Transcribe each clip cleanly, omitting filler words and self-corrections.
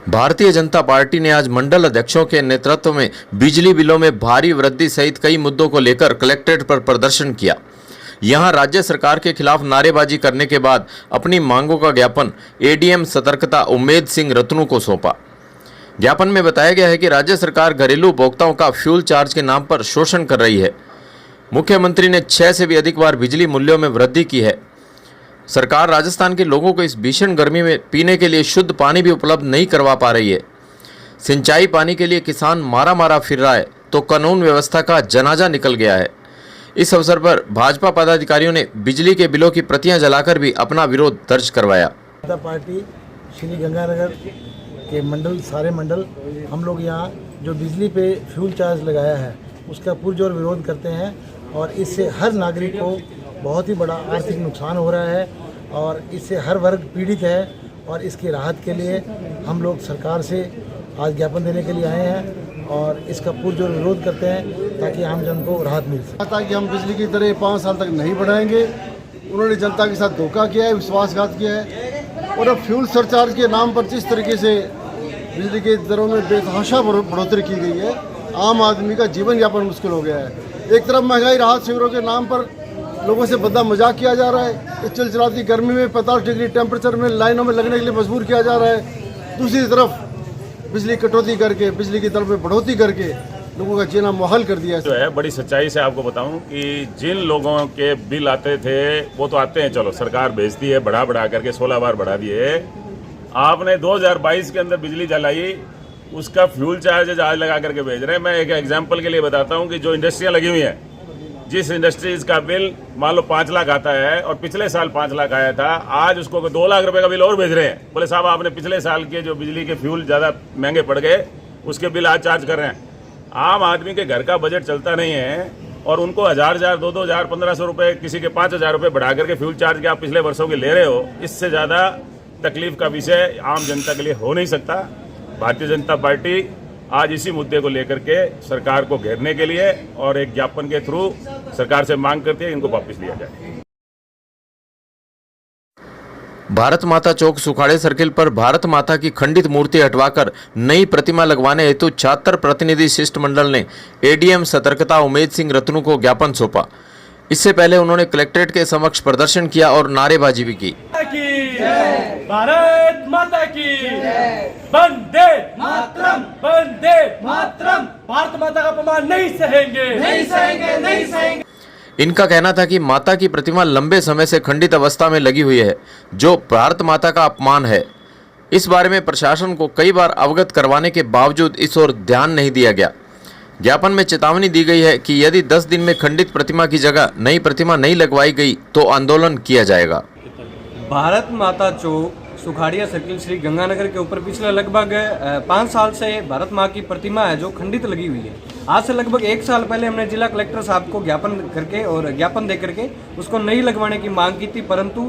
Bharatiya Janata party ने आज मंडल अध्यक्षों के नेतृत्व में बिजली बिलों में भारी वृद्धि सहित कई मुद्दों को लेकर कलेक्ट्रेट पर प्रदर्शन किया। यहां राज्य सरकार के खिलाफ नारेबाजी करने के बाद अपनी मांगों का ज्ञापन एडीएम सतर्कता उम्मेद सिंह रतनू को सौंपा। ज्ञापन में बताया गया है कि राज्य सरकार घरेलू उपभोक्ताओं का फ्यूल चार्ज के नाम पर शोषण कर रही है। मुख्यमंत्री ने 6 से भी अधिक बार बिजली मूल्यों में वृद्धि की है। सरकार राजस्थान के लोगों को इस भीषण गर्मी में पीने के लिए शुद्ध पानी भी उपलब्ध नहीं करवा पा रही है। सिंचाई पानी के लिए किसान मारा फिर रहा है तो कानून व्यवस्था का जनाजा निकल गया है। इस अवसर पर भाजपा पदाधिकारियों ने बिजली के बिलों की प्रतियां जलाकर भी अपना विरोध दर्ज करवाया। जनता पार्टी श्री गंगानगर के सारे मंडल हम लोग यहाँ जो बिजली पे फ्यूल चार्ज लगाया है उसका पुरजोर विरोध करते हैं और इससे हर नागरिक को बहुत ही बड़ा आर्थिक नुकसान हो रहा है और इससे हर वर्ग पीड़ित है और इसकी राहत के लिए हम लोग सरकार से आज ज्ञापन देने के लिए आए हैं और इसका पुरजोर विरोध करते हैं ताकि आम जन को राहत मिल सके। ताकि हम बिजली की दरें 5 साल तक नहीं बढ़ाएंगे। उन्होंने जनता के साथ धोखा किया है, विश्वासघात किया है और अब फ्यूल सरचार्ज के नाम पर जिस तरीके से बिजली की दरों में बेतहाशा बढ़ोतरी की गई है, आम आदमी का जीवन यापन मुश्किल हो गया है। एक तरफ महंगाई राहत शिविरों के नाम पर लोगों से बद्दा मजाक किया जा रहा है, इस चिलचिलाती गर्मी में 45 डिग्री टेम्परेचर में लाइनों में लगने के लिए मजबूर किया जा रहा है। दूसरी तरफ बिजली कटौती करके, बिजली की दर में बढ़ोतरी करके लोगों का जीना मुहाल कर दिया जो है। बड़ी सच्चाई से आपको बताऊं कि जिन लोगों के बिल आते थे वो तो आते हैं, चलो सरकार भेजती है, बढ़ा करके 16 बार बढ़ा दिए। आपने 2022 के अंदर बिजली जलाई, उसका फ्यूल चार्ज आज लगा करके भेज रहे हैं। मैं एक एग्जाम्पल के लिए बताता हूँ कि जो इंडस्ट्रियाँ लगी हुई हैं, जिस इंडस्ट्रीज का बिल मान लो 5 लाख आता है और पिछले साल 5 लाख आया था, आज उसको 2 लाख रुपए का बिल और भेज रहे हैं। बोले साहब आपने पिछले साल के जो बिजली के फ्यूल ज़्यादा महंगे पड़ गए उसके बिल आज चार्ज कर रहे हैं। आम आदमी के घर का बजट चलता नहीं है और उनको 1000, 2,000, 1,500 रुपये, किसी के 5,000 रुपये बढ़ा करके फ्यूल चार्ज के आप पिछले वर्षों के ले रहे हो। इससे ज़्यादा तकलीफ का विषय आम जनता के लिए हो नहीं सकता। भारतीय जनता पार्टी आज इसी मुद्दे को लेकर के सरकार को घेरने के लिए और एक ज्ञापन के थ्रू सरकार से मांग करती है इनको वापस लिया जाए। भारत माता चौक सुखाड़े सर्किल पर भारत माता की खंडित मूर्ति हटवाकर नई प्रतिमा लगवाने हेतु छात्र प्रतिनिधि शिष्टमंडल ने एडीएम सतर्कता उम्मेद सिंह रतनू को ज्ञापन सौंपा। इससे पहले उन्होंने कलेक्ट्रेट के समक्ष प्रदर्शन किया और नारेबाजी भी की। भारत माता की वंदे मातरम, वंदे मातरम। भारत माता का अपमान नहीं सहेंगे, नहीं सहेंगे, नहीं सहेंगे। इनका कहना था कि माता की प्रतिमा लंबे समय से खंडित अवस्था में लगी हुई है, जो भारत माता का अपमान है। इस बारे में प्रशासन को कई बार अवगत करवाने के बावजूद इस ओर ध्यान नहीं दिया गया। ज्ञापन में चेतावनी दी गई है कि यदि 10 दिन में खंडित प्रतिमा की जगह नई प्रतिमा नहीं लगवाई गई तो आंदोलन किया जाएगा। भारत माता चौक सुखाड़िया सर्किल श्री गंगानगर के ऊपर पिछले लगभग 5 साल से भारत माँ की प्रतिमा है जो खंडित लगी हुई है। आज से लगभग 1 साल पहले हमने जिला कलेक्टर साहब को ज्ञापन करके और ज्ञापन दे करके उसको नहीं लगवाने की मांग की थी, परंतु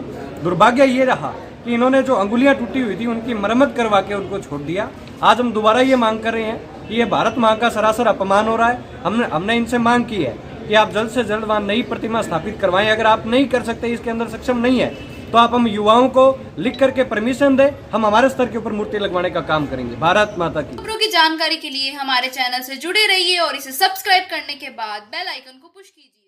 दुर्भाग्य ये रहा कि इन्होंने जो अंगुलियां टूटी हुई थी उनकी मरम्मत करवा के उनको छोड़ दिया। आज हम दोबारा ये मांग कर रहे हैं कि ये भारत माँ का सरासर अपमान हो रहा है। हमने इनसे मांग की है कि आप जल्द से जल्द वहाँ नई प्रतिमा स्थापित करवाएं। अगर आप नहीं कर सकते, इसके अंदर सक्षम नहीं है, तो आप हम युवाओं को लिख करके परमिशन दें, हम हमारे स्तर के ऊपर मूर्ति लगवाने का काम करेंगे। भारत माता की। खबरों की जानकारी के लिए हमारे चैनल से जुड़े रहिए और इसे सब्सक्राइब करने के बाद बेल आइकन को पुश कीजिए।